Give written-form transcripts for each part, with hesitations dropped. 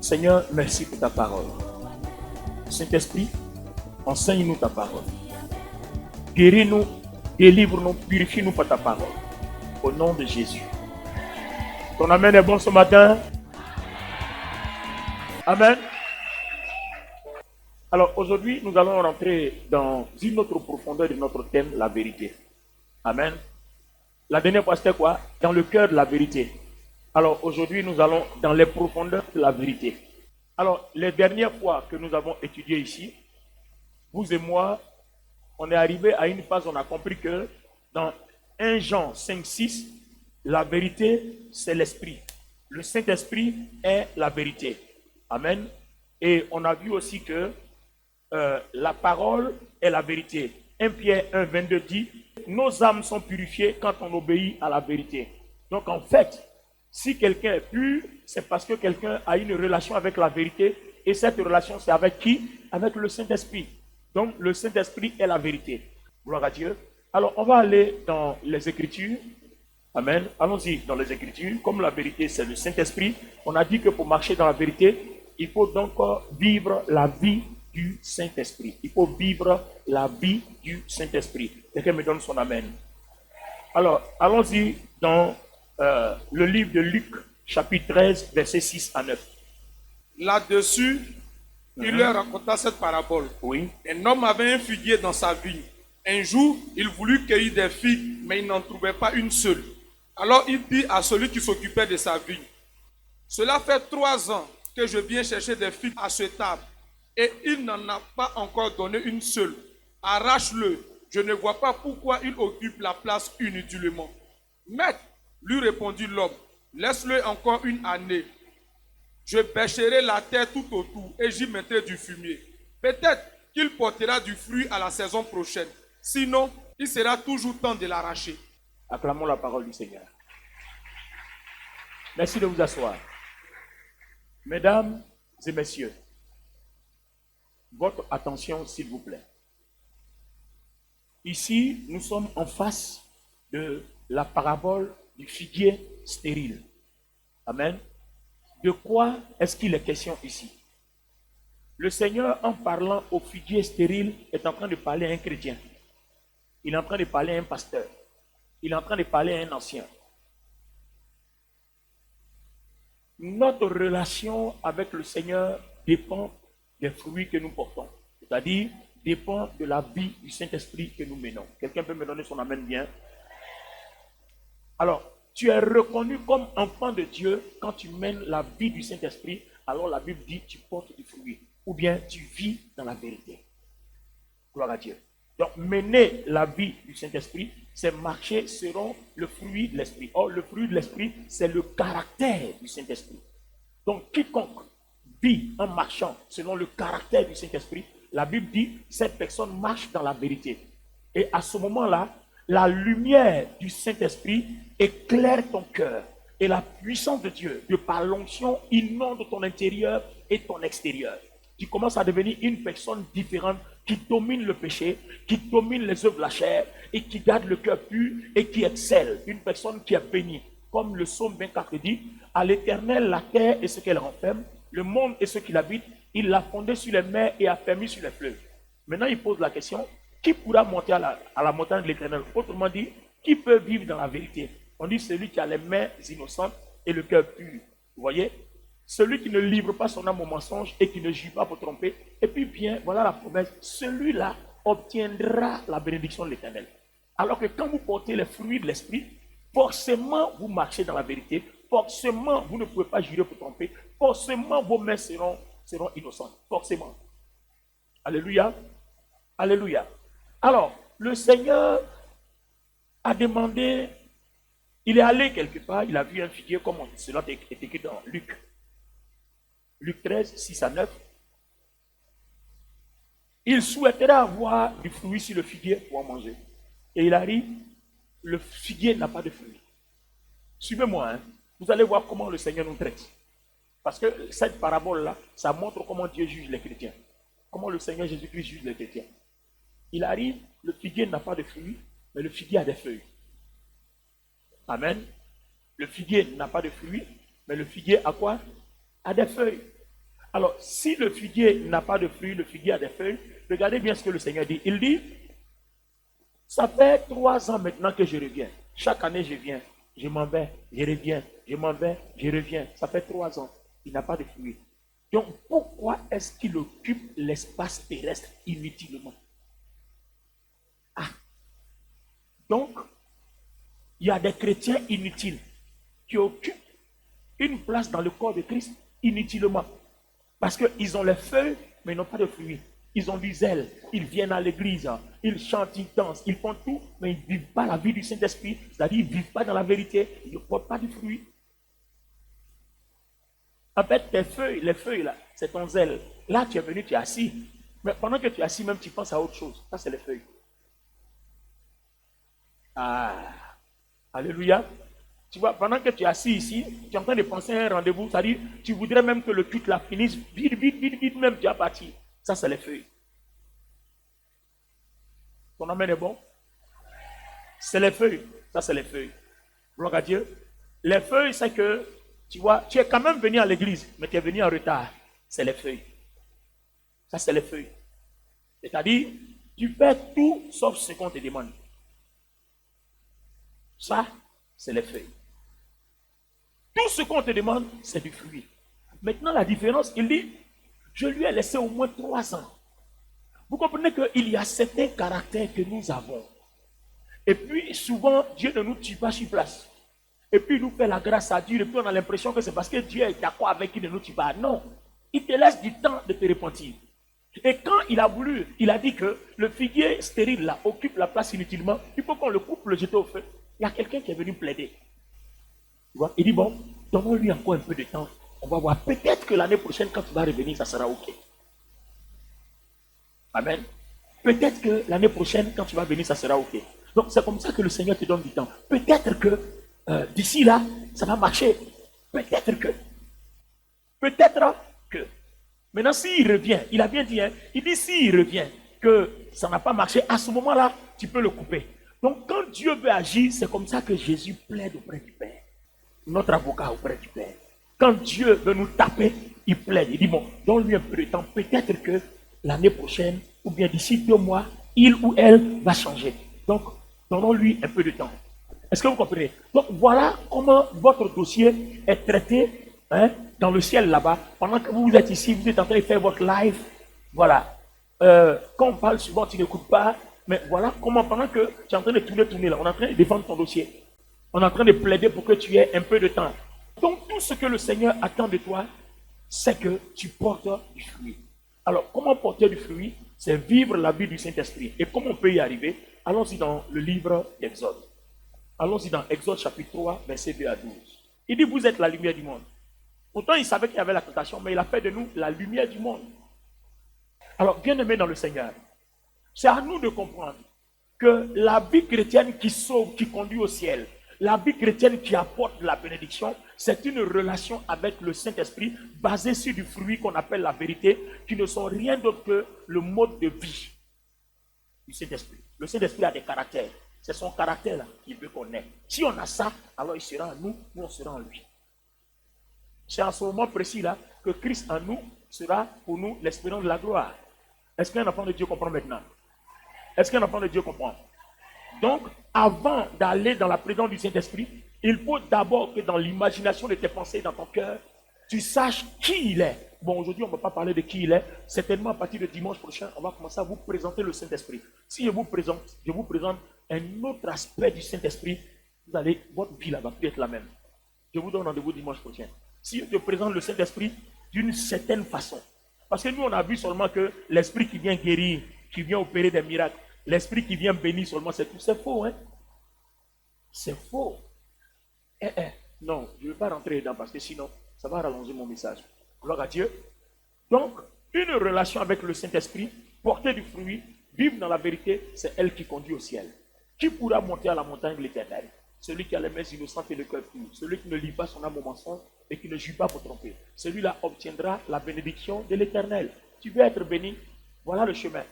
Seigneur, merci pour ta parole. Saint-Esprit, enseigne-nous ta parole. Guéris-nous, délivre-nous, purifie-nous par ta parole. Au nom de Jésus. Ton amen est bon ce matin. Amen. Alors aujourd'hui, nous allons rentrer dans une autre profondeur de notre thème, la vérité. Amen. La dernière fois, c'était quoi? Dans le cœur de la vérité. Alors aujourd'hui, nous allons dans les profondeurs de la vérité. Alors, les dernières fois que nous avons étudié ici, vous et moi, on est arrivé à une phase où on a compris que dans 1 Jean 5, 6, la vérité, c'est l'esprit. Le Saint-Esprit est la vérité. Amen. Et on a vu aussi que la parole est la vérité. 1 Pierre 1, 22 dit, nos âmes sont purifiées quand on obéit à la vérité. Donc en fait, si quelqu'un est pur, c'est parce que quelqu'un a une relation avec la vérité. Et cette relation, c'est avec qui? Avec le Saint-Esprit. Donc le Saint-Esprit est la vérité. Gloire à Dieu. Alors on va aller dans les Écritures. Amen. Allons-y dans les Écritures. Comme la vérité, c'est le Saint-Esprit, on a dit que pour marcher dans la vérité, il faut donc vivre la vie du Saint-Esprit. Il faut vivre la vie du Saint-Esprit. Quelqu'un me donne son amen. Alors, allons-y dans le livre de Luc, chapitre 13, versets 6 à 9. Là-dessus, il leur raconta cette parabole. Oui. Un homme avait un figuier dans sa vigne. Un jour, il voulut cueillir des figues, mais il n'en trouvait pas une seule. Alors il dit à celui qui s'occupait de sa vigne, « Cela fait 3 ans que je viens chercher des figues à cet arbre, et il n'en a pas encore donné une seule. Arrache-le, je ne vois pas pourquoi il occupe la place inutilement. » « Maître, lui répondit l'homme, « Laisse-le encore une année. Je bêcherai la terre tout autour et j'y mettrai du fumier. Peut-être qu'il portera du fruit à la saison prochaine. Sinon, il sera toujours temps de l'arracher. » Acclamons la parole du Seigneur. Merci de vous asseoir. Mesdames et messieurs, votre attention s'il vous plaît. Ici, nous sommes en face de la parabole du figuier stérile. Amen. De quoi est-ce qu'il est question ici? Le Seigneur, en parlant au figuier stérile, est en train de parler à un chrétien. Il est en train de parler à un pasteur. Il est en train de parler à un ancien. Notre relation avec le Seigneur dépend des fruits que nous portons. C'est-à-dire, dépend de la vie du Saint-Esprit que nous menons. Quelqu'un peut me donner son amen bien? Alors, tu es reconnu comme enfant de Dieu quand tu mènes la vie du Saint-Esprit. Alors la Bible dit tu portes du fruit. Ou bien tu vis dans la vérité. Gloire à Dieu. Donc, mener la vie du Saint-Esprit, c'est marcher selon le fruit de l'Esprit. Or, le fruit de l'Esprit, c'est le caractère du Saint-Esprit. Donc, quiconque vit en marchant selon le caractère du Saint-Esprit, la Bible dit, cette personne marche dans la vérité. Et à ce moment-là, la lumière du Saint-Esprit éclaire ton cœur. Et la puissance de Dieu, de par l'onction, inonde ton intérieur et ton extérieur. Tu commences à devenir une personne différente qui domine le péché, qui domine les œuvres de la chair et qui garde le cœur pur et qui excelle. Une personne qui est bénie. Comme le psaume 24 dit, à l'Éternel, la terre et ce qu'elle renferme, le monde et ce qu'il habite, il l'a fondé sur les mers et a fermé sur les fleuves. Maintenant, il pose la question, qui pourra monter à la montagne de l'Éternel? Autrement dit, qui peut vivre dans la vérité? On dit celui qui a les mains innocentes et le cœur pur. Vous voyez? Celui qui ne livre pas son âme au mensonge et qui ne gît pas pour tromper. Et puis bien, voilà la promesse. Celui-là obtiendra la bénédiction de l'Éternel. Alors que quand vous portez les fruits de l'Esprit, forcément vous marchez dans la vérité. Forcément vous ne pouvez pas jurer pour tromper. Forcément vos mains seront innocentes. Forcément. Alléluia. Alléluia. Alors, le Seigneur a demandé, il est allé quelque part, il a vu un figuier comme cela est écrit dans Luc. Luc 13, 6 à 9. Il souhaiterait avoir du fruit sur le figuier pour en manger. Et il arrive, le figuier n'a pas de fruit. Suivez-moi, hein. Vous allez voir comment le Seigneur nous traite. Parce que cette parabole-là, ça montre comment Dieu juge les chrétiens. Comment le Seigneur Jésus-Christ juge les chrétiens. Il arrive, le figuier n'a pas de fruits, mais le figuier a des feuilles. Amen. Le figuier n'a pas de fruits, mais le figuier a quoi? A des feuilles. Alors, si le figuier n'a pas de fruits, le figuier a des feuilles, regardez bien ce que le Seigneur dit. Il dit, ça fait 3 ans maintenant que je reviens. Chaque année, je viens. Je m'en vais, je reviens. Je m'en vais, je reviens. Ça fait 3 ans. Il n'a pas de fruits. Donc, pourquoi est-ce qu'il occupe l'espace terrestre inutilement? Donc, il y a des chrétiens inutiles qui occupent une place dans le corps de Christ inutilement. Parce qu'ils ont les feuilles, mais ils n'ont pas de fruits. Ils ont du zèle, ils viennent à l'église, ils chantent, ils dansent, ils font tout, mais ils ne vivent pas la vie du Saint-Esprit, c'est-à-dire ils ne vivent pas dans la vérité, ils ne portent pas du fruit. En fait, tes feuilles, les feuilles là, c'est ton zèle. Là, tu es venu, tu es assis. Mais pendant que tu es assis, même tu penses à autre chose. Ça, c'est les feuilles. Ah, alléluia. Tu vois, pendant que tu es assis ici, tu es en train de penser à un rendez-vous, c'est-à-dire, tu voudrais même que le culte la finisse, vite, vite, vite, vite, même tu as parti. Ça, c'est les feuilles. Ton amen est bon? C'est les feuilles. Ça, c'est les feuilles. Gloire à Dieu. Les feuilles, c'est que, tu vois, tu es quand même venu à l'église, mais tu es venu en retard. C'est les feuilles. Ça, c'est les feuilles. C'est-à-dire, tu fais tout sauf ce qu'on te demande. Ça, c'est les feuilles. Tout ce qu'on te demande, c'est du fruit. Maintenant, la différence, il dit, je lui ai laissé au moins 3 ans. Vous comprenez qu'il y a certains caractères que nous avons. Et puis, souvent, Dieu ne nous tue pas sur place. Et puis, il nous fait la grâce à Dieu. Et puis, on a l'impression que c'est parce que Dieu est d'accord avec qui ne nous tue pas. Non. Il te laisse du temps de te repentir. Et quand il a voulu, il a dit que le figuier stérile là occupe la place inutilement, il faut qu'on le coupe, le jette au feu. Il y a quelqu'un qui est venu plaider. Tu vois? Il dit, bon, donnons-lui encore un peu de temps. On va voir. Peut-être que l'année prochaine, quand tu vas revenir, ça sera OK. Amen. Peut-être que l'année prochaine, quand tu vas venir, ça sera OK. Donc, c'est comme ça que le Seigneur te donne du temps. Peut-être que d'ici là, ça va marcher. Peut-être que. Peut-être que. Maintenant, s'il revient, il a bien dit, hein, il dit s'il revient, que ça n'a pas marché, à ce moment-là, tu peux le couper. Donc, quand Dieu veut agir, c'est comme ça que Jésus plaide auprès du Père. Notre avocat auprès du Père. Quand Dieu veut nous taper, il plaide. Il dit, bon, donne-lui un peu de temps. Peut-être que l'année prochaine, ou bien d'ici 2 mois, il ou elle va changer. Donc, donnons-lui un peu de temps. Est-ce que vous comprenez? Donc, voilà comment votre dossier est traité, hein, dans le ciel là-bas. Pendant que vous êtes ici, vous êtes en train de faire votre live. Voilà. Quand on parle souvent, tu n'écoutes pas. Mais voilà comment, pendant que tu es en train de tourner là, on est en train de défendre ton dossier. On est en train de plaider pour que tu aies un peu de temps. Donc, tout ce que le Seigneur attend de toi, c'est que tu portes du fruit. Alors, comment porter du fruit? C'est vivre la vie du Saint-Esprit. Et comment on peut y arriver? Allons-y dans le livre d'Exode. Allons-y dans Exode chapitre 3, verset 2 à 12. Il dit, vous êtes la lumière du monde. Pourtant, il savait qu'il y avait la tentation, mais il a fait de nous la lumière du monde. Alors, bien-aimés dans le Seigneur, c'est à nous de comprendre que la vie chrétienne qui sauve, qui conduit au ciel, la vie chrétienne qui apporte la bénédiction, c'est une relation avec le Saint-Esprit basée sur du fruit qu'on appelle la vérité, qui ne sont rien d'autre que le mode de vie du Saint-Esprit. Le Saint-Esprit a des caractères. C'est son caractère là qu'il veut qu'on ait. Si on a ça, alors il sera en nous, nous on sera en lui. C'est à ce moment précis là que Christ en nous sera pour nous l'espérance de la gloire. Est-ce qu'un enfant de Dieu comprend maintenant? Est-ce qu'un enfant de Dieu comprend? Donc, avant d'aller dans la présence du Saint-Esprit, il faut d'abord que dans l'imagination de tes pensées, dans ton cœur, tu saches qui il est. Bon, aujourd'hui, on ne va pas parler de qui il est. Certainement, à partir de dimanche prochain, on va commencer à vous présenter le Saint-Esprit. Si je vous présente un autre aspect du Saint-Esprit, vous allez, votre vie là va plus être la même. Je vous donne rendez-vous dimanche prochain. Si je te présente le Saint-Esprit d'une certaine façon, parce que nous, on a vu seulement que l'Esprit qui vient guérir, qui vient opérer des miracles, l'Esprit qui vient bénir seulement, c'est tout. C'est faux, hein? C'est faux. Non, je ne vais pas rentrer dedans parce que sinon, ça va rallonger mon message. Gloire à Dieu. Donc, une relation avec le Saint-Esprit, porter du fruit, vivre dans la vérité, c'est elle qui conduit au ciel. Qui pourra monter à la montagne de l'Éternel? Celui qui a les mains innocentes et le cœur pur. Celui qui ne lit pas son âme au mensonge et qui ne juge pas pour tromper. Celui-là obtiendra la bénédiction de l'Éternel. Tu veux être béni? Voilà le chemin.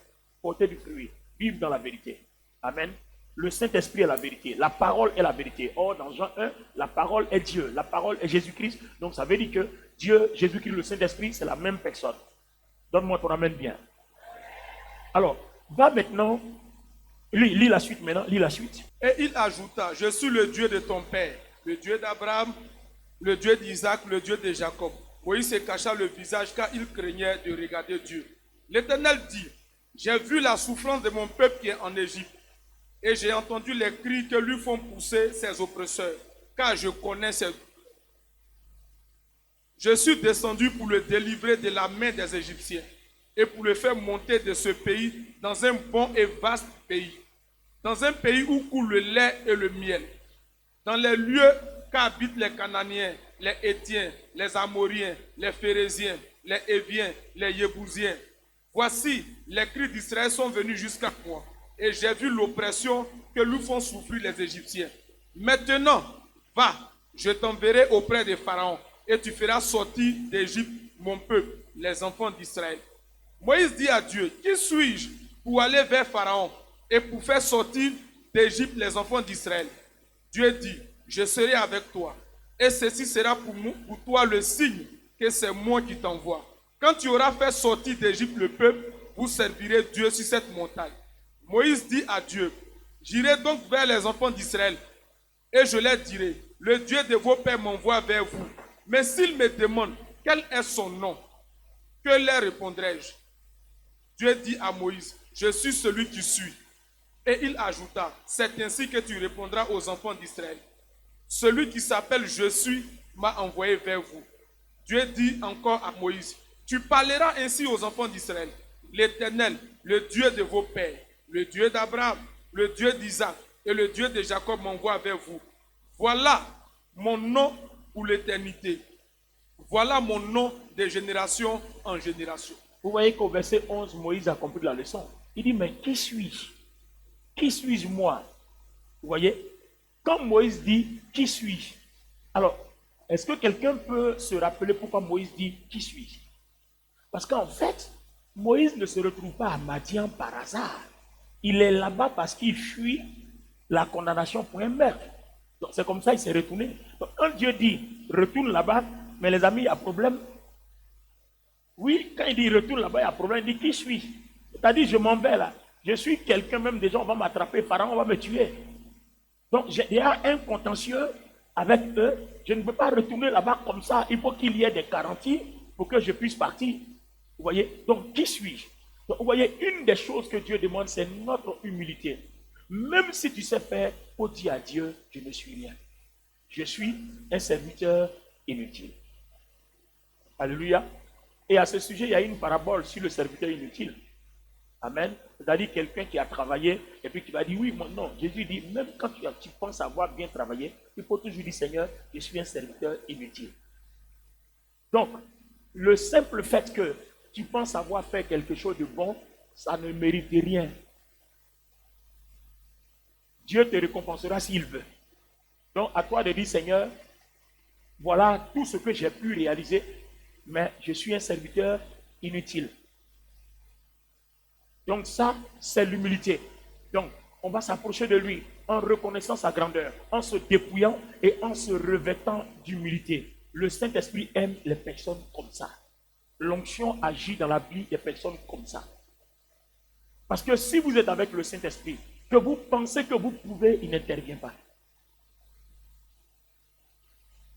Porter du fruit. Vivre dans la vérité. Amen. Le Saint-Esprit est la vérité. La parole est la vérité. Or, dans Jean 1, la parole est Dieu. La parole est Jésus-Christ. Donc, ça veut dire que Dieu, Jésus-Christ, le Saint-Esprit, c'est la même personne. Donne-moi ton amen bien. Alors, va maintenant, lis la suite maintenant, lis la suite. Et il ajouta, je suis le Dieu de ton père, le Dieu d'Abraham, le Dieu d'Isaac, le Dieu de Jacob. Moïse se cacha le visage car il craignait de regarder Dieu. L'Éternel dit, j'ai vu la souffrance de mon peuple qui est en Égypte, et j'ai entendu les cris que lui font pousser ses oppresseurs, car je connais ses... Je suis descendu pour le délivrer de la main des Égyptiens et pour le faire monter de ce pays dans un bon et vaste pays, dans un pays où coule le lait et le miel, dans les lieux qu'habitent les Cananéens, les Hétiens, les Amoriens, les Phérésiens, les Héviens, les Yébousiens. Voici, les cris d'Israël sont venus jusqu'à moi, et j'ai vu l'oppression que lui font souffrir les Égyptiens. Maintenant, va, je t'enverrai auprès de Pharaon, et tu feras sortir d'Égypte mon peuple, les enfants d'Israël. Moïse dit à Dieu, qui suis-je pour aller vers Pharaon et pour faire sortir d'Égypte les enfants d'Israël? Dieu dit, je serai avec toi, et ceci sera pour toi le signe que c'est moi qui t'envoie. Quand tu auras fait sortir d'Égypte le peuple, vous servirez Dieu sur cette montagne. Moïse dit à Dieu, j'irai donc vers les enfants d'Israël, et je leur dirai, le Dieu de vos pères m'envoie vers vous. Mais s'ils me demandent quel est son nom, que leur répondrai-je? Dieu dit à Moïse, je suis celui qui suis. Et il ajouta, c'est ainsi que tu répondras aux enfants d'Israël. Celui qui s'appelle je suis m'a envoyé vers vous. Dieu dit encore à Moïse, tu parleras ainsi aux enfants d'Israël. L'Éternel, le Dieu de vos pères, le Dieu d'Abraham, le Dieu d'Isaac et le Dieu de Jacob m'envoie vers vous. Voilà mon nom pour l'éternité. Voilà mon nom de génération en génération. Vous voyez qu'au verset 11, Moïse a compris la leçon. Il dit, mais qui suis-je? Qui suis-je moi? Vous voyez? Quand Moïse dit, qui suis-je? Alors, est-ce que quelqu'un peut se rappeler pourquoi Moïse dit, qui suis-je? Parce qu'en fait, Moïse ne se retrouve pas à Madian par hasard. Il est là-bas parce qu'il fuit la condamnation pour un meurtre. Donc c'est comme ça qu'il s'est retourné. Donc quand Dieu dit, retourne là-bas, mais les amis, il y a problème. Oui, quand il dit retourne là-bas, il y a problème. Il dit, qui suis-je? C'est-à-dire, je m'en vais là. Je suis quelqu'un, même des gens, on va m'attraper, Pharaon va me tuer. Donc il y a un contentieux avec eux. Je ne peux pas retourner là-bas comme ça. Il faut qu'il y ait des garanties pour que je puisse partir. Vous voyez? Donc, qui suis-je? Donc, vous voyez, une des choses que Dieu demande, c'est notre humilité. Même si tu sais faire, faut dire à Dieu, je ne suis rien. Je suis un serviteur inutile. Alléluia. Et à ce sujet, il y a une parabole sur le serviteur inutile. Amen. C'est-à-dire quelqu'un qui a travaillé et puis qui va dire, oui, moi, non. Jésus dit, même quand tu penses avoir bien travaillé, il faut toujours dire, Seigneur, je suis un serviteur inutile. Donc, le simple fait que tu penses avoir fait quelque chose de bon, ça ne mérite rien. Dieu te récompensera s'il veut. Donc, à toi de dire, Seigneur, voilà tout ce que j'ai pu réaliser, mais je suis un serviteur inutile. Donc ça, c'est l'humilité. Donc, on va s'approcher de lui en reconnaissant sa grandeur, en se dépouillant et en se revêtant d'humilité. Le Saint-Esprit aime les personnes comme ça. L'onction agit dans la vie des personnes comme ça. Parce que si vous êtes avec le Saint-Esprit, que vous pensez que vous pouvez, il n'intervient pas.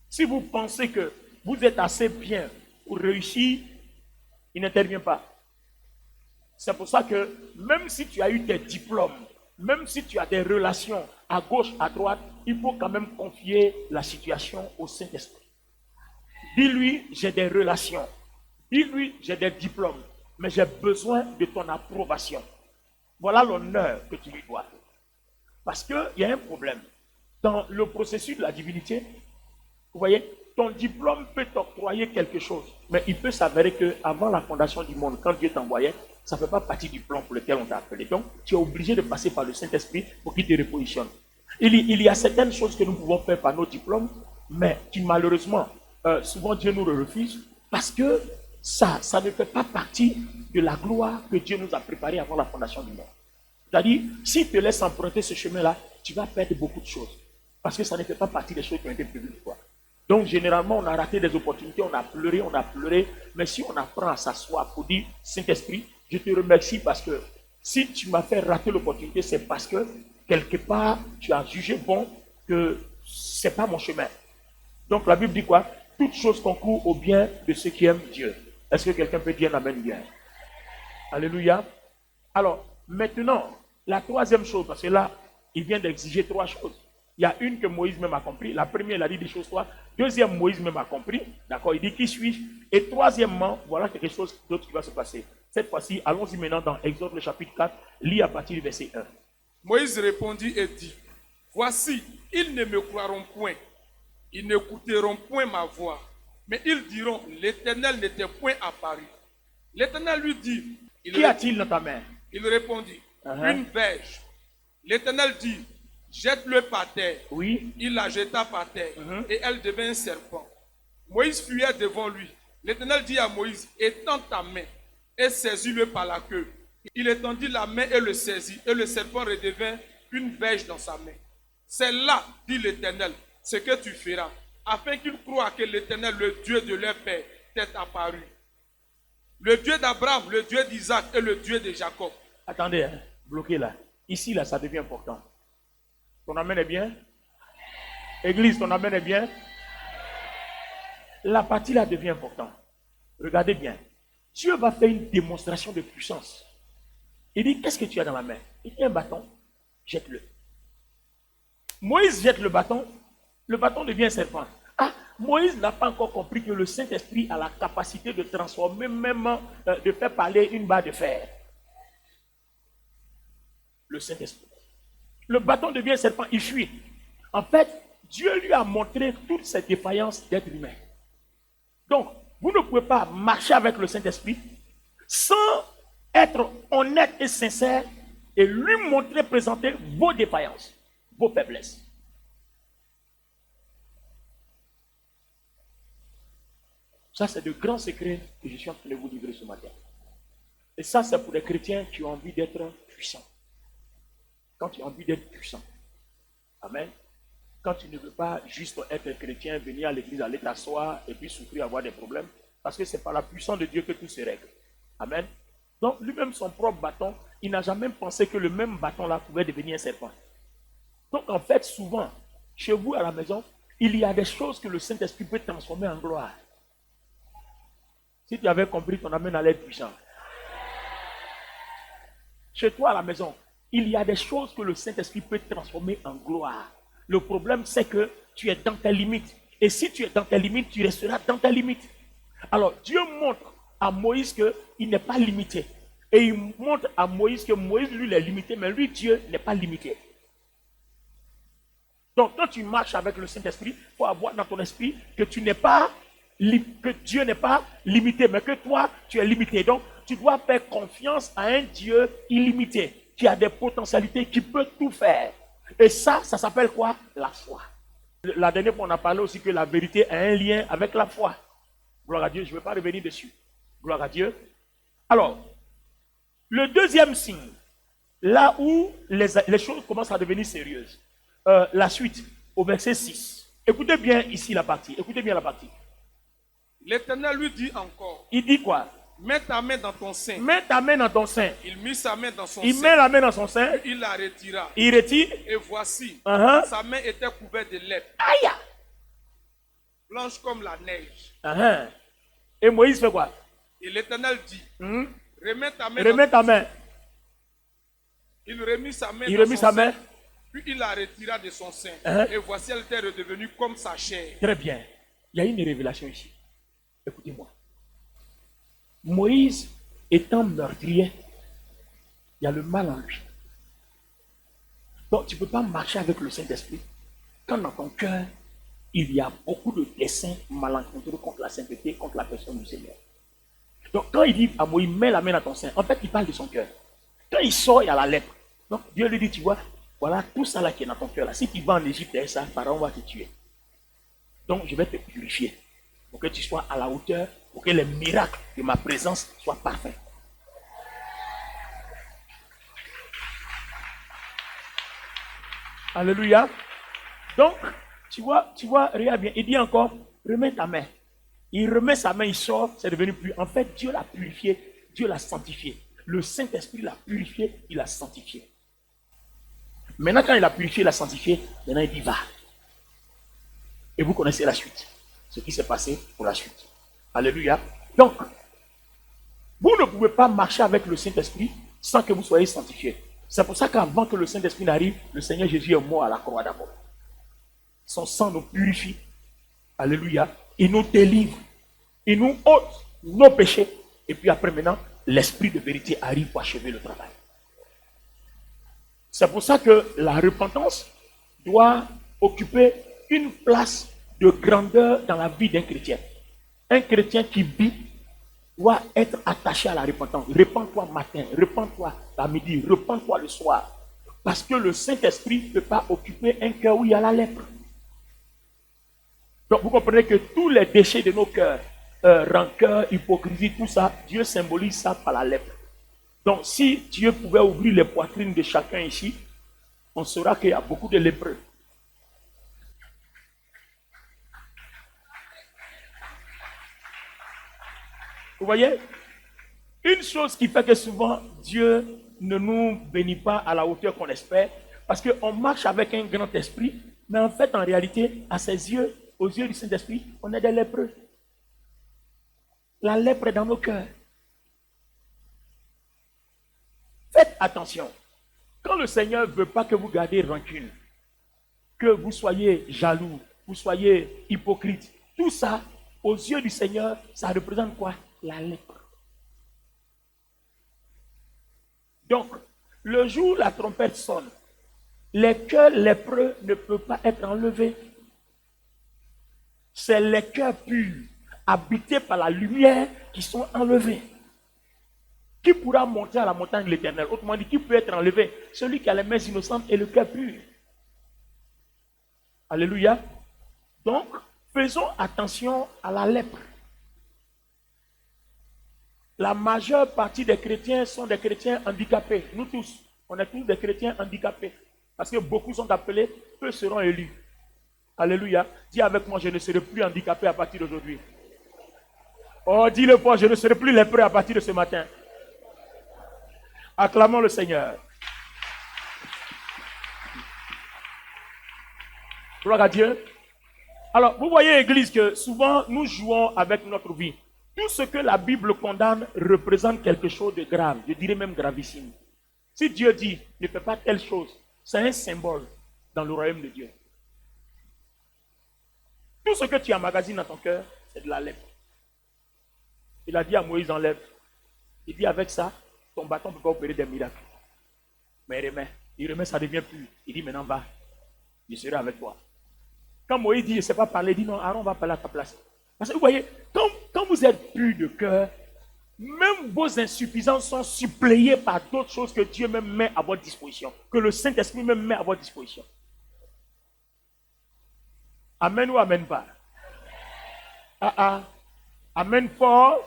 Si vous pensez que vous êtes assez bien pour réussir, il n'intervient pas. C'est pour ça que même si tu as eu des diplômes, même si tu as des relations à gauche, à droite, il faut quand même confier la situation au Saint-Esprit. Dis-lui, j'ai des relations. Dis-lui, j'ai des diplômes, mais j'ai besoin de ton approbation. Voilà l'honneur que tu lui dois. Parce qu'il y a un problème. Dans le processus de la divinité, vous voyez, ton diplôme peut t'octroyer quelque chose, mais il peut s'avérer qu'avant la fondation du monde, quand Dieu t'envoyait, ça ne fait pas partie du plan pour lequel on t'a appelé. Donc, tu es obligé de passer par le Saint-Esprit pour qu'il te repositionne. Il y a certaines choses que nous pouvons faire par nos diplômes, mais qui malheureusement, souvent Dieu nous le refuse, parce que ça ne fait pas partie de la gloire que Dieu nous a préparée avant la fondation du monde. C'est-à-dire, s'il te laisse emprunter ce chemin-là, tu vas perdre beaucoup de choses. Parce que ça ne fait pas partie des choses qui ont été prévues pour toi. Donc, généralement, on a raté des opportunités, on a pleuré. Mais si on apprend à s'asseoir pour dire, Saint-Esprit, je te remercie parce que si tu m'as fait rater l'opportunité, c'est parce que quelque part, tu as jugé bon que c'est pas mon chemin. Donc, la Bible dit quoi? Toutes choses concourent au bien de ceux qui aiment Dieu. Est-ce que quelqu'un peut dire amen bien? Alléluia. Alors, maintenant, la troisième chose, parce que là, il vient d'exiger trois choses. Il y a une que Moïse même a compris. La première, il a dit des choses trois. Deuxième, Moïse même a compris. D'accord, il dit qui suis-je? Et troisièmement, voilà quelque chose d'autre qui va se passer. Cette fois-ci, allons-y maintenant dans Exode le chapitre 4, lis à partir du verset 1. Moïse répondit et dit, voici, ils ne me croiront point, ils n'écouteront point ma voix, mais ils diront, l'Éternel n'était point apparu. L'Éternel lui dit, Qui a-t-il dans ta main? Il répondit, une verge. L'Éternel dit, jette-le par terre. Oui. Il la jeta par terre et elle devint un serpent. Moïse fuyait devant lui. L'Éternel dit à Moïse, étends ta main et saisis-le par la queue. Il étendit la main et le saisit, et le serpent redevint une verge dans sa main. C'est là, dit l'Éternel, ce que tu feras, afin qu'ils croient que l'Éternel, le Dieu de leur père, t'est apparu. Le Dieu d'Abraham, le Dieu d'Isaac et le Dieu de Jacob. Attendez, hein, bloquez là. Ici, là, ça devient important. Ton amen est bien? Église, ton amen est bien? La partie là devient importante. Regardez bien. Dieu va faire une démonstration de puissance. Il dit, qu'est-ce que tu as dans la main? Il dit, un bâton, jette-le. Moïse jette le bâton devient un serpent. Ah, Moïse n'a pas encore compris que le Saint-Esprit a la capacité de transformer, même de faire parler une barre de fer. Le Saint-Esprit. Le bâton devient un serpent, il fuit. En fait, Dieu lui a montré toute cette défaillance d'être humain. Donc, vous ne pouvez pas marcher avec le Saint-Esprit sans être honnête et sincère et lui montrer, présenter vos défaillances, vos faiblesses. Ça, c'est de grands secrets que je suis en train de vous livrer ce matin. Et ça, c'est pour les chrétiens qui ont envie d'être puissants. Quand tu as envie d'être puissant. Amen. Quand tu ne veux pas juste être chrétien, venir à l'église, aller t'asseoir et puis souffrir, avoir des problèmes. Parce que c'est par la puissance de Dieu que tout se règle. Amen. Donc, lui-même, son propre bâton, il n'a jamais pensé que le même bâton-là pouvait devenir un serpent. Donc, en fait, souvent, chez vous à la maison, il y a des choses que le Saint-Esprit peut transformer en gloire. Si tu avais compris, ton amen allait être puissant. Chez toi à la maison, il y a des choses que le Saint-Esprit peut transformer en gloire. Le problème, c'est que tu es dans tes limites. Et si tu es dans tes limites, tu resteras dans tes limites. Alors, Dieu montre à Moïse qu'il n'est pas limité. Et il montre à Moïse que Moïse, lui, il est limité, mais lui, Dieu, n'est pas limité. Donc, quand tu marches avec le Saint-Esprit, il faut avoir dans ton esprit que tu n'es pas, que Dieu n'est pas limité, mais que toi, tu es limité. Donc, tu dois faire confiance à un Dieu illimité, qui a des potentialités, qui peut tout faire. Et ça s'appelle quoi? La foi. La dernière fois, on a parlé aussi que la vérité a un lien avec la foi. Gloire à Dieu, je ne vais pas revenir dessus. Gloire à Dieu. Alors, le deuxième signe, là où les choses commencent à devenir sérieuses, la suite, au verset 6. Écoutez bien ici la partie. Écoutez bien la partie. L'Éternel lui dit encore. Il dit quoi? Mets ta main dans ton sein. Mets ta main dans ton sein. Il mit sa main dans son Il sein. met la main dans son sein. Il la retira. Il retire. Et voici, sa main était couverte de lèpre. Aïe! Blanche comme la neige. Et Moïse fait quoi? Et l'Éternel dit, remets ta main. Remets ta main. Il remit sa main. Il remit sa main. Puis il la retira de son sein. Et voici, elle était redevenue comme sa chair. Très bien. Il y a une révélation ici. Écoutez-moi. Moïse étant meurtrier, il y a le mal en lui. Donc tu ne peux pas marcher avec le Saint-Esprit quand dans ton cœur, il y a beaucoup de desseins malencontreux contre la sainteté, contre la personne du Seigneur. Donc quand il dit à Moïse, mets la main dans ton sein, en fait il parle de son cœur. Quand il sort, il y a la lèpre. Donc Dieu lui dit, tu vois, voilà tout ça là qui est dans ton cœur là. Si tu vas en Égypte et ça, Pharaon va te tuer. Donc je vais te purifier pour que tu sois à la hauteur, pour que les miracles de ma présence soient parfaits. Alléluia. Donc, Tu vois, regarde bien. Il dit encore, remets ta main. Il remet sa main, il sort, c'est devenu plus. En fait, Dieu l'a purifié, Dieu l'a sanctifié. Le Saint-Esprit l'a purifié, il l'a sanctifié. Maintenant, quand il a purifié, il l'a sanctifié, maintenant il dit va. Et vous connaissez la suite. Ce qui s'est passé pour la suite. Alléluia. Donc, vous ne pouvez pas marcher avec le Saint-Esprit sans que vous soyez sanctifié. C'est pour ça qu'avant que le Saint-Esprit n'arrive, le Seigneur Jésus est mort à la croix d'abord. Son sang nous purifie. Alléluia. Il nous délivre. Il nous ôte nos péchés. Et puis après maintenant, l'Esprit de vérité arrive pour achever le travail. C'est pour ça que la repentance doit occuper une place de grandeur dans la vie d'un chrétien. Un chrétien qui vit doit être attaché à la repentance. Repends-toi matin, repends-toi à midi, repends-toi le soir. Parce que le Saint-Esprit ne peut pas occuper un cœur où il y a la lèpre. Donc vous comprenez que tous les déchets de nos cœurs, rancœur, hypocrisie, tout ça, Dieu symbolise ça par la lèpre. Donc si Dieu pouvait ouvrir les poitrines de chacun ici, on saura qu'il y a beaucoup de lépreux. Vous voyez? Une chose qui fait que souvent Dieu ne nous bénit pas à la hauteur qu'on espère, parce qu'on marche avec un grand esprit, mais en fait, en réalité, à ses yeux, aux yeux du Saint-Esprit, on est des lépreux. La lèpre est dans nos cœurs. Faites attention. Quand le Seigneur ne veut pas que vous gardiez rancune, que vous soyez jaloux, vous soyez hypocrite, tout ça, aux yeux du Seigneur, ça représente quoi? La lèpre. Donc, le jour où la trompette sonne, les cœurs lépreux ne peuvent pas être enlevés. C'est les cœurs purs, habités par la lumière, qui sont enlevés. Qui pourra monter à la montagne de l'Éternel? Autrement dit, qui peut être enlevé? Celui qui a les mains innocentes et le cœur pur. Alléluia. Donc, faisons attention à la lèpre. La majeure partie des chrétiens sont des chrétiens handicapés. Nous tous, on est tous des chrétiens handicapés. Parce que beaucoup sont appelés, peu seront élus. Alléluia. Dis avec moi, je ne serai plus handicapé à partir d'aujourd'hui. Oh, dis-le moi, je ne serai plus lépreux à partir de ce matin. Acclamons le Seigneur. Gloire à Dieu. Alors, vous voyez, Église, que souvent nous jouons avec notre vie. Tout ce que la Bible condamne représente quelque chose de grave, je dirais même gravissime. Si Dieu dit, ne fais pas telle chose, c'est un symbole dans le royaume de Dieu. Tout ce que tu emmagasines dans ton cœur, c'est de la lèpre. Il a dit à Moïse, enlève. Il dit, avec ça, ton bâton ne peut pas opérer des miracles. Mais il remet, ça devient plus. Il dit, maintenant va, je serai avec toi. Quand Moïse dit, je ne sais pas parler, il dit, non, Aaron va parler à ta place. Parce que vous voyez, quand vous êtes pur de cœur, même vos insuffisances sont suppléées par d'autres choses que Dieu même met à votre disposition, que le Saint-Esprit même met à votre disposition. Amen ou amen pas? Amen fort.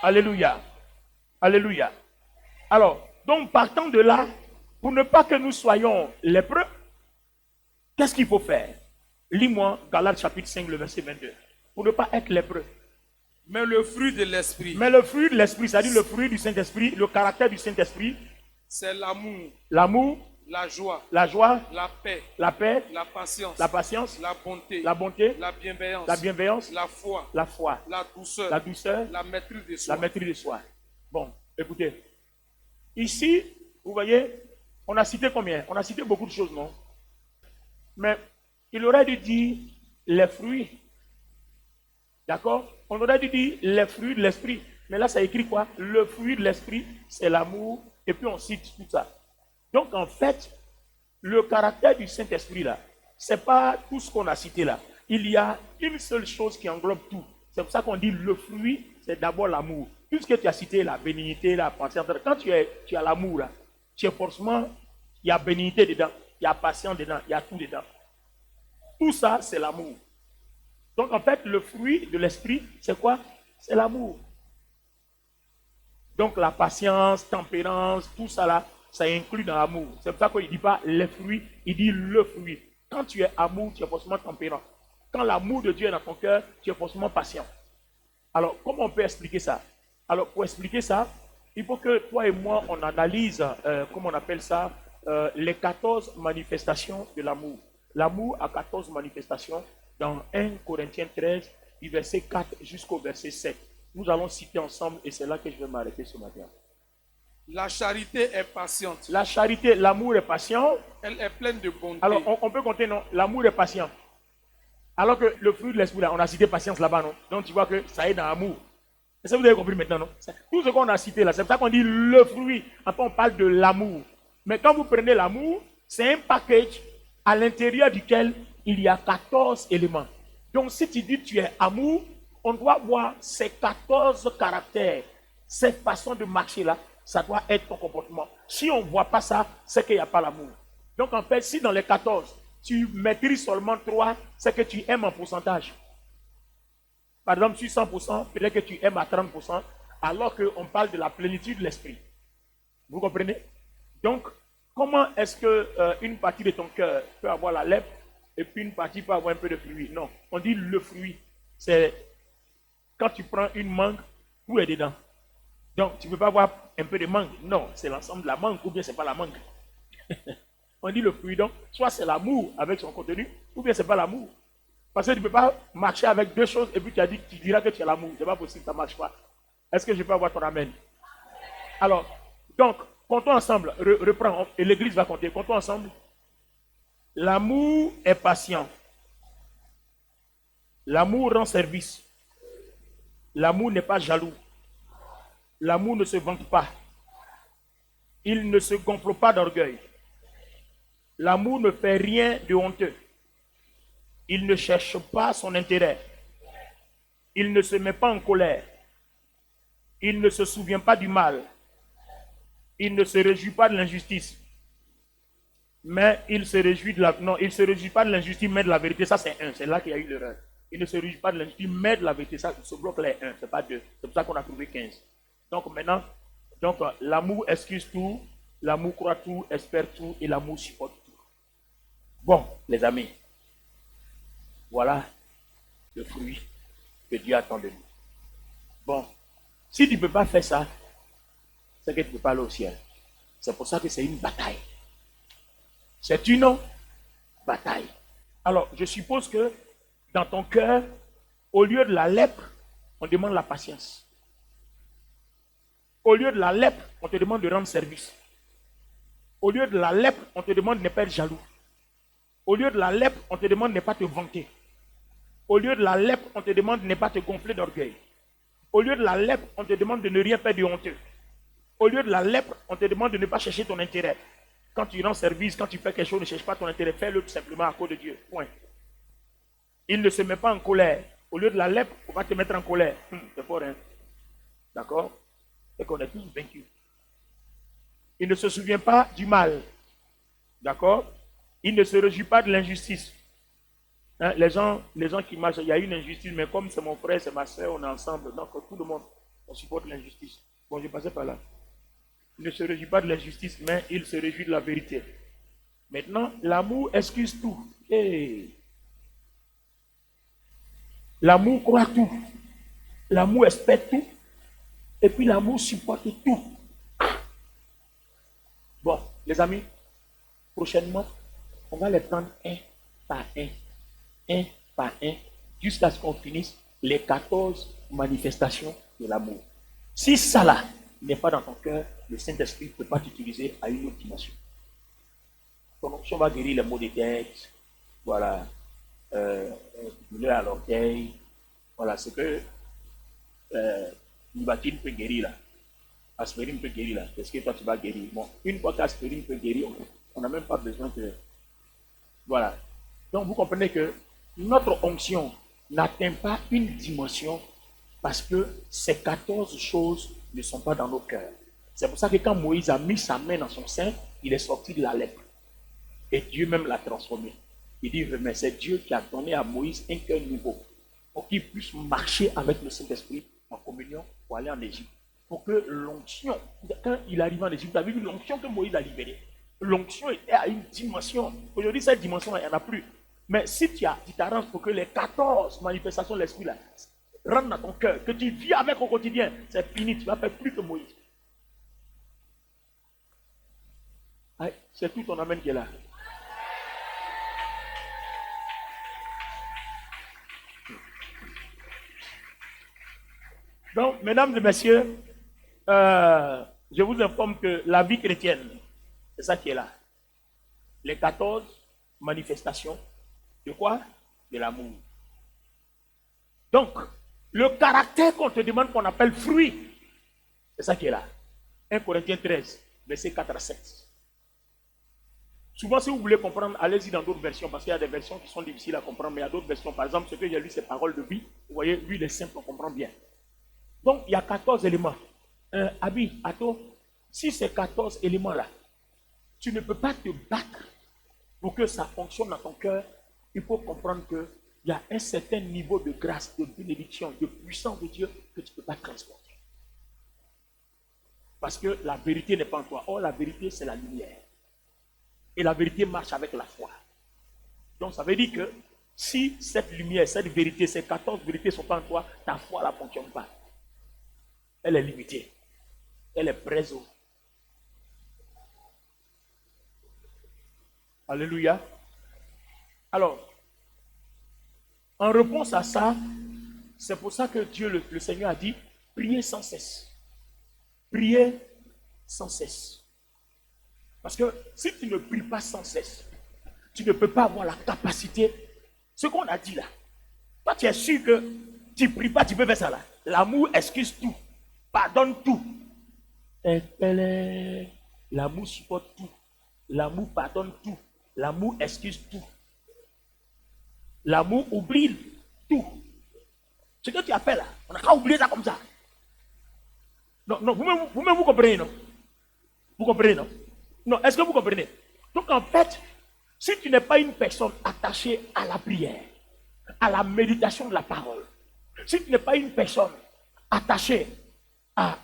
Alléluia. Alléluia. Alors, donc partant de là, pour ne pas que nous soyons lépreux, qu'est-ce qu'il faut faire? Lis-moi Galates chapitre 5, le verset 22. Pour ne pas être lépreux. Mais le fruit de l'esprit. Mais le fruit de l'esprit, c'est-à-dire le fruit du Saint-Esprit, le caractère du Saint-Esprit, c'est l'amour. L'amour. La joie. La joie. La paix. La paix. La patience. La patience. La bonté. La bonté. La bienveillance. La bienveillance. La foi. La foi. La douceur. La douceur. La maîtrise de soi. La maîtrise de soi. Bon, écoutez. Ici, vous voyez, on a cité combien? On a cité beaucoup de choses, non? Mais il aurait dû dire les fruits. D'accord? On aurait dû dire les fruits de l'esprit. Mais là, ça écrit quoi? Le fruit de l'esprit, c'est l'amour. Et puis on cite tout ça. Donc en fait, le caractère du Saint-Esprit là, ce n'est pas tout ce qu'on a cité là. Il y a une seule chose qui englobe tout. C'est pour ça qu'on dit le fruit, c'est d'abord l'amour. Tout ce que tu as cité, la bénignité, la patience, quand tu as l'amour là, tu es forcément, il y a bénignité dedans, il y a patience dedans, il y a tout dedans. Tout ça, c'est l'amour. Donc en fait, le fruit de l'esprit, c'est quoi? C'est l'amour. Donc la patience, tempérance, tout ça là, ça inclut dans l'amour. C'est pour ça qu'il ne dit pas les fruits, il dit le fruit. Quand tu es amour, tu es forcément tempérant. Quand l'amour de Dieu est dans ton cœur, tu es forcément patient. Alors, comment on peut expliquer ça? Alors, pour expliquer ça, il faut que toi et moi, on analyse, comment on appelle ça, les 14 manifestations de l'amour. L'amour a 14 manifestations dans 1 Corinthiens 13, du verset 4 jusqu'au verset 7. Nous allons citer ensemble et c'est là que je vais m'arrêter ce matin. La charité est patiente. La charité, l'amour est patient. Elle est pleine de bonté. Alors, on peut compter, non? L'amour est patient. Alors que le fruit de l'esprit, là, on a cité patience là-bas, non? Donc, tu vois que ça est dans l'amour. Est-ce que vous avez compris maintenant, non? Tout ce qu'on a cité là, c'est pour ça qu'on dit le fruit. Après, on parle de l'amour. Mais quand vous prenez l'amour, c'est un package à l'intérieur duquel il y a 14 éléments. Donc, si tu dis tu es amour, on doit voir ces 14 caractères, cette façon de marcher là, ça doit être ton comportement. Si on ne voit pas ça, c'est qu'il n'y a pas l'amour. Donc, en fait, si dans les 14, tu maîtrises seulement 3, c'est que tu aimes en pourcentage. Par exemple, sur 100%, peut-être que tu aimes à 30%, alors qu'on parle de la plénitude de l'esprit. Vous comprenez? Donc, comment est-ce qu'une partie de ton cœur peut avoir la lèpre et puis une partie peut avoir un peu de fruit? Non, on dit le fruit. C'est quand tu prends une mangue, tout est dedans. Donc, tu ne peux pas avoir un peu de mangue. Non, c'est l'ensemble de la mangue ou bien ce n'est pas la mangue. On dit le fruit, donc, soit c'est l'amour avec son contenu, ou bien ce n'est pas l'amour. Parce que tu ne peux pas marcher avec deux choses et puis tu diras que tu as l'amour. Ce n'est pas possible, ça ne marche pas. Est-ce que je peux avoir ton amen? Alors, donc, comptons ensemble, reprends, et l'église va compter, comptons ensemble. L'amour est patient. L'amour rend service. L'amour n'est pas jaloux. L'amour ne se vante pas. Il ne se gonfle pas d'orgueil. L'amour ne fait rien de honteux. Il ne cherche pas son intérêt. Il ne se met pas en colère. Il ne se souvient pas du mal. Il ne se réjouit pas de l'injustice. Mais il se réjouit de la... Non, il ne se réjouit pas de l'injustice, mais de la vérité. Ça, c'est 1. C'est là qu'il y a eu l'erreur. Il ne se réjouit pas de l'injustice, mais de la vérité. Ça, ce bloc-là est 1. Ce n'est pas 2. C'est pour ça qu'on a trouvé 15. Donc maintenant, l'amour excuse tout, l'amour croit tout, espère tout, et l'amour supporte tout. Bon, les amis, voilà le fruit que Dieu attend de nous. Bon, si tu ne peux pas faire ça, c'est que tu ne peux pas aller au ciel. C'est pour ça que c'est une bataille. C'est une bataille. Alors, je suppose que dans ton cœur, au lieu de la lèpre, on demande la patience. Au lieu de la lèpre, on te demande de rendre service. Au lieu de la lèpre, on te demande de ne pas être jaloux. Au lieu de la lèpre, on te demande de ne pas te vanter. Au lieu de la lèpre, on te demande de ne pas te gonfler d'orgueil. Au lieu de la lèpre, on te demande de ne rien faire de honteux. Au lieu de la lèpre, on te demande de ne pas chercher ton intérêt. Quand tu rends service, quand tu fais quelque chose, ne cherche pas ton intérêt, fais-le tout simplement à cause de Dieu. Point. Il ne se met pas en colère. Au lieu de la lèpre, il ne faut pas te mettre en colère. C'est fort, hein? D'accord? Et qu'on est tous vaincus. Il ne se souvient pas du mal. D'accord? Il ne se réjouit pas de l'injustice. Hein, les gens qui marchent, il y a une injustice, mais comme c'est mon frère, c'est ma soeur, on est ensemble. Donc tout le monde, on supporte l'injustice. Bon, je passais par là. Il ne se réjouit pas de l'injustice, mais il se réjouit de la vérité. Maintenant, l'amour excuse tout. Hey. L'amour croit tout. L'amour espère tout. Et puis l'amour supporte tout. Bon, les amis, prochainement, on va les prendre un par un, jusqu'à ce qu'on finisse les 14 manifestations de l'amour. Si ça là n'est pas dans ton cœur, le Saint-Esprit ne peut pas t'utiliser à une autre dimension. Ton onction va guérir les maux de tête, voilà, douleur à l'orteil, voilà, ce que Nibatine peut guérir là. Aspirine peut guérir là. Qu'est-ce que toi tu vas guérir? Bon, une fois qu'aspirine peut guérir, on n'a même pas besoin de... Voilà. Donc vous comprenez que notre onction n'atteint pas une dimension parce que ces 14 choses ne sont pas dans nos cœurs. C'est pour ça que quand Moïse a mis sa main dans son sein, il est sorti de la lèpre. Et Dieu même l'a transformé. Il dit, mais c'est Dieu qui a donné à Moïse un cœur nouveau pour qu'il puisse marcher avec le Saint-Esprit en communion pour aller en Égypte. Pour que l'onction, quand il arrive en Égypte, vous avez vu l'onction que Moïse a libérée. L'onction était à une dimension. Aujourd'hui, cette dimension, il n'y en a plus. Mais si tu t'arranges pour que les 14 manifestations de l'esprit là rentrent dans ton cœur, que tu vis avec au quotidien, c'est fini, tu vas faire plus que Moïse. C'est tout ton amen qui est là. Donc, mesdames et messieurs, je vous informe que la vie chrétienne, c'est ça qui est là. Les 14 manifestations de quoi? De l'amour. Donc, le caractère qu'on te demande qu'on appelle fruit, c'est ça qui est là. 1 Corinthiens 13, versets 4 à 7. Souvent, si vous voulez comprendre, allez-y dans d'autres versions, parce qu'il y a des versions qui sont difficiles à comprendre, mais il y a d'autres versions. Par exemple, ce que j'ai lu, c'est paroles de vie. Vous voyez, lui, il est simple, on comprend bien. Donc, il y a 14 éléments. Abi, attends, si ces 14 éléments-là, tu ne peux pas te battre pour que ça fonctionne dans ton cœur. Il faut comprendre qu'il y a un certain niveau de grâce, de bénédiction, de puissance de Dieu que tu ne peux pas transporter. Parce que la vérité n'est pas en toi. Or, la vérité, c'est la lumière. Et la vérité marche avec la foi. Donc, ça veut dire que si cette lumière, cette vérité, ces 14 vérités ne sont pas en toi, ta foi ne fonctionne pas. Elle est limitée. Elle est prête. Alléluia. Alors, en réponse à ça, c'est pour ça que Dieu, le Seigneur a dit, priez sans cesse. Priez sans cesse. Parce que si tu ne pries pas sans cesse, tu ne peux pas avoir la capacité. Ce qu'on a dit là, toi tu es sûr que tu ne pries pas, tu peux faire ça là. L'amour excuse tout, pardonne tout. L'amour supporte tout. L'amour pardonne tout. L'amour excuse tout. L'amour oublie tout. Ce que tu as fait là, on n'a qu'à oublier ça comme ça. Non, non, vous-même vous comprenez, non? Vous comprenez, non? Non, est-ce que vous comprenez? Donc en fait, si tu n'es pas une personne attachée à la prière, à la méditation de la parole, si tu n'es pas une personne attachée à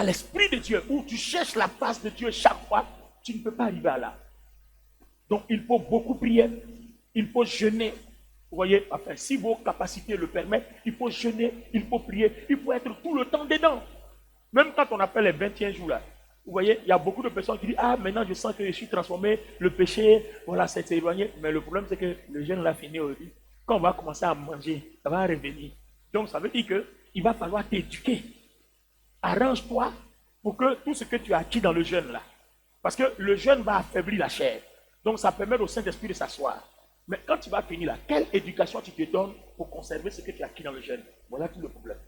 l'Esprit de Dieu, où tu cherches la face de Dieu chaque fois, tu ne peux pas arriver à là. Donc il faut beaucoup prier, il faut jeûner. Vous voyez, enfin, si vos capacités le permettent, il faut jeûner, il faut prier, il faut être tout le temps dedans. Même quand on appelle les 21 jours là, vous voyez, il y a beaucoup de personnes qui disent, ah, maintenant je sens que je suis transformé, le péché, voilà, c'est éloigné. Mais le problème, c'est que le jeûne l'a fini aujourd'hui. Quand on va commencer à manger, ça va revenir. Donc, ça veut dire qu'il va falloir t'éduquer. Arrange-toi pour que tout ce que tu as acquis dans le jeûne là, parce que le jeûne va affaiblir la chair. Donc, ça permet au Saint-Esprit de s'asseoir. Mais quand tu vas finir là, quelle éducation tu te donnes pour conserver ce que tu as acquis dans le jeûne? Voilà tout le problème.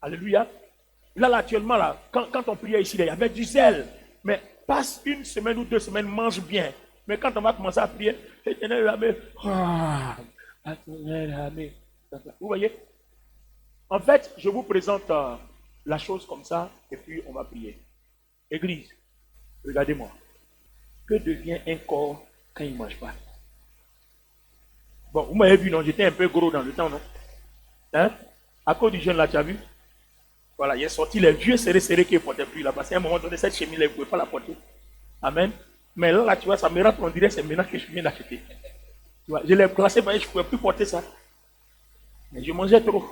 Alléluia. Là, actuellement, là, quand on priait ici, là, il y avait du zèle. Mais passe une semaine ou 2 semaines, mange bien. Mais quand on va commencer à prier, vous voyez? En fait, je vous présente la chose comme ça, et puis on va prier. Église, regardez-moi. Que devient un corps quand il ne mange pas? Bon, vous m'avez vu, non? J'étais un peu gros dans le temps, non? Hein? À cause du jeûne là, tu as vu? Voilà, il est sorti les vieux serrés qui ne portaient plus là. Parce qu'à un moment donné, cette chemise là, vous ne pouvez pas la porter. Amen. Mais là, tu vois, ça me rend, on dirait, c'est maintenant que je viens d'acheter. Tu vois, je l'ai classé, mais je ne pouvais plus porter ça. Mais je mangeais trop.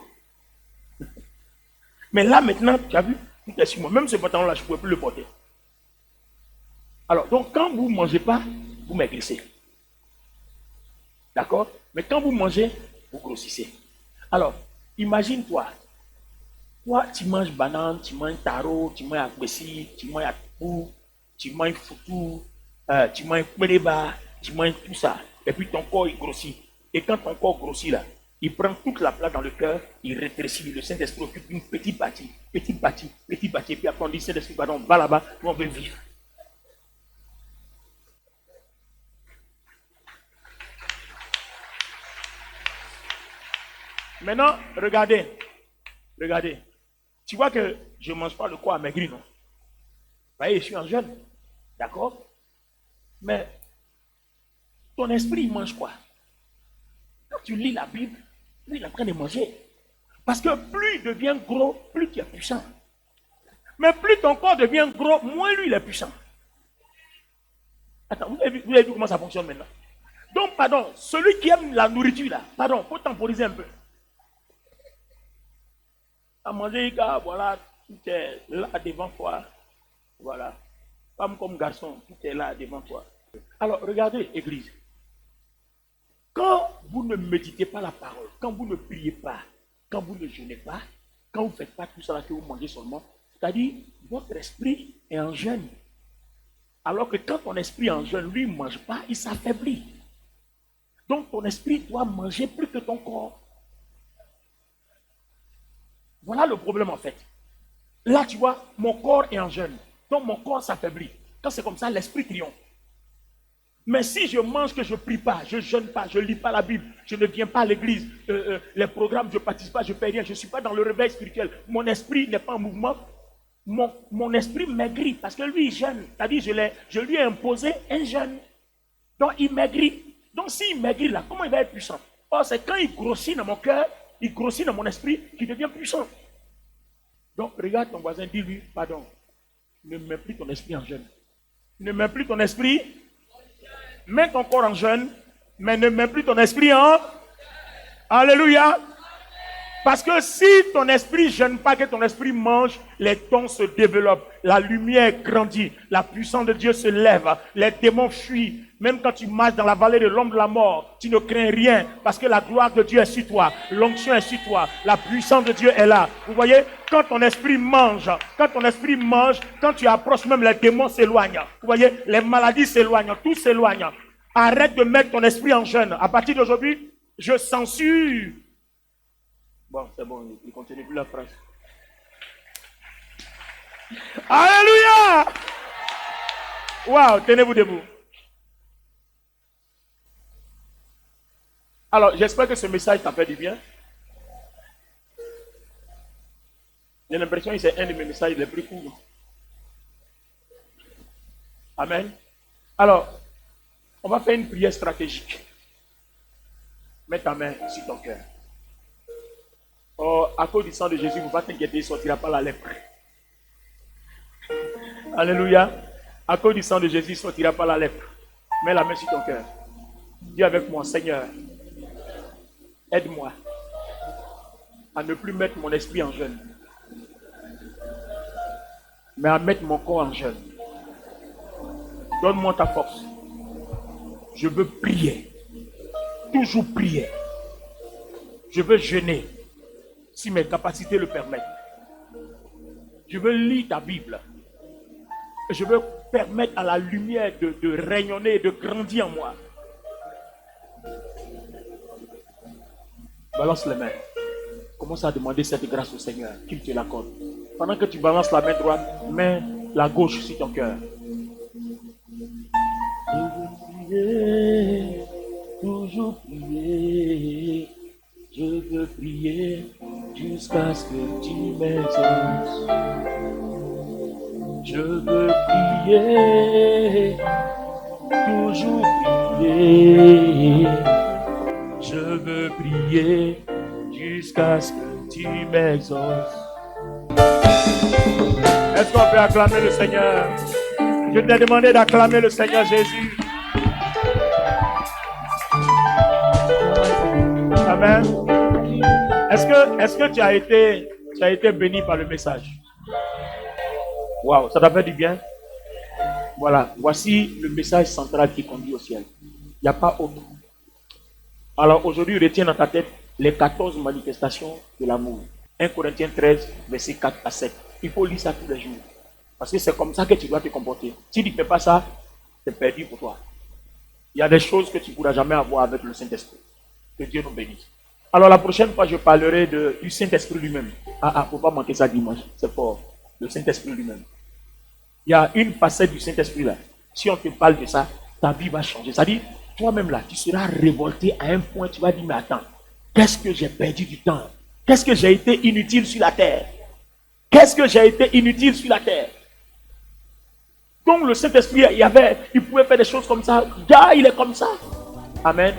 Mais là, maintenant, tu as vu, tout est sur moi. Même ce pantalon là, je ne pouvais plus le porter. Alors, donc, quand vous ne mangez pas, vous maigrissez. D'accord? Mais quand vous mangez, vous grossissez. Alors, imagine-toi. Toi, tu manges banane, tu manges taro, tu manges agbessi, tu manges atpou, tu manges foutou, tu manges kmereba, tu manges tout ça. Et puis ton corps, il grossit. Et quand ton corps grossit là, il prend toute la place dans le cœur, il rétrécit. Le Saint-Esprit occupe une petite partie. Et puis après on dit, Saint-Esprit, pardon, va là-bas, nous on veut vivre. Maintenant, regardez. Tu vois que je ne mange pas le corps amaigri, non? Vous voyez, je suis en jeûne. D'accord? Mais ton esprit, il mange quoi? Quand tu lis la Bible, lui, il est en train de manger. Parce que plus il devient gros, plus tu es puissant. Mais plus ton corps devient gros, moins lui il est puissant. Attends, vous avez vu comment ça fonctionne maintenant? Donc, pardon, celui qui aime la nourriture là, pardon, il faut temporiser un peu. À manger, voilà, tout est là devant toi. Voilà. Femme comme garçon, tout est là devant toi. Alors, regardez, Église. Quand vous ne méditez pas la parole, quand vous ne priez pas, quand vous ne jeûnez pas, quand vous ne faites pas tout ça que vous mangez seulement, c'est-à-dire, votre esprit est en jeûne. Alors que quand ton esprit est en jeûne, lui, ne mange pas, il s'affaiblit. Donc, ton esprit doit manger plus que ton corps. Voilà le problème en fait. Là, tu vois, mon corps est en jeûne. Donc, mon corps s'affaiblit. Quand c'est comme ça, l'esprit triomphe. Mais si je mange, que je ne prie pas, je ne jeûne pas, je ne lis pas la Bible, je ne viens pas à l'église, les programmes, je ne participe pas, je ne fais rien, je ne suis pas dans le réveil spirituel, mon esprit n'est pas en mouvement, mon esprit maigrit parce que lui, il jeûne. C'est-à-dire, je lui ai imposé un jeûne. Donc, il maigrit. Donc, s'il maigrit là, comment il va être puissant? Or, c'est quand il grossit dans mon cœur, il grossit dans mon esprit, qu'il devient puissant. Donc, regarde ton voisin, dis-lui, pardon, ne mets plus ton esprit en jeûne. Ne mets plus ton esprit. Mets ton corps en jeûne, mais ne mets plus ton esprit en... Alléluia. Parce que si ton esprit ne jeûne pas, que ton esprit mange, les dons se développent, la lumière grandit, la puissance de Dieu se lève, les démons fuient. Même quand tu marches dans la vallée de l'ombre de la mort, tu ne crains rien parce que la gloire de Dieu est sur toi, l'onction est sur toi, la puissance de Dieu est là. Vous voyez, quand ton esprit mange, quand tu approches, même les démons s'éloignent. Vous voyez, les maladies s'éloignent, tout s'éloigne. Arrête de mettre ton esprit en jeûne. À partir d'aujourd'hui, je censure. Bon, c'est bon, il continue plus la phrase. Alléluia! Waouh, tenez-vous debout. Alors, j'espère que ce message t'a fait du bien. J'ai l'impression que c'est un de mes messages les plus courts. Amen. Alors, on va faire une prière stratégique. Mets ta main sur ton cœur. Oh, à cause du sang de Jésus, vous ne pas t'inquiéter, il ne sortira pas la lèpre. Alléluia. À cause du sang de Jésus, il ne sortira pas la lèpre. Mets la main sur ton cœur. Dis avec moi, Seigneur, aide-moi à ne plus mettre mon esprit en jeûne, mais à mettre mon corps en jeûne. Donne-moi ta force. Je veux prier. Toujours prier. Je veux jeûner si mes capacités le permettent. Je veux lire ta Bible. Je veux permettre à la lumière de rayonner et de grandir en moi. Balance les mains. Commence à demander cette grâce au Seigneur, qu'il te l'accorde. Pendant que tu balances la main droite, mets la gauche sur ton cœur. Je veux prier, toujours prier. Je veux prier jusqu'à ce que tu m'exauces. Je veux prier, toujours prier. Je veux prier jusqu'à ce que tu m'exauces. Est-ce qu'on peut acclamer le Seigneur? Je t'ai demandé d'acclamer le Seigneur Jésus. Amen. Est-ce que tu as été béni par le message? Waouh, ça t'a fait du bien? Voilà, voici le message central qui conduit au ciel. Il n'y a pas autre. Alors aujourd'hui, retiens dans ta tête les 14 manifestations de l'amour. 1 Corinthiens 13, versets 4 à 7. Il faut lire ça tous les jours. Parce que c'est comme ça que tu dois te comporter. Si tu ne fais pas ça, c'est perdu pour toi. Il y a des choses que tu ne pourras jamais avoir avec le Saint-Esprit. Que Dieu nous bénisse. Alors la prochaine fois, je parlerai du Saint-Esprit lui-même. Il ne faut pas manquer ça dimanche. C'est fort. Le Saint-Esprit lui-même. Il y a une facette du Saint-Esprit là. Si on te parle de ça, ta vie va changer. C'est-à-dire, toi-même là, tu seras révolté à un point, tu vas dire, mais attends, qu'est-ce que j'ai perdu du temps? Qu'est-ce que j'ai été inutile sur la terre? Qu'est-ce que j'ai été inutile sur la terre? Donc le Saint-Esprit, il pouvait faire des choses comme ça. Gars, il est comme ça. Amen.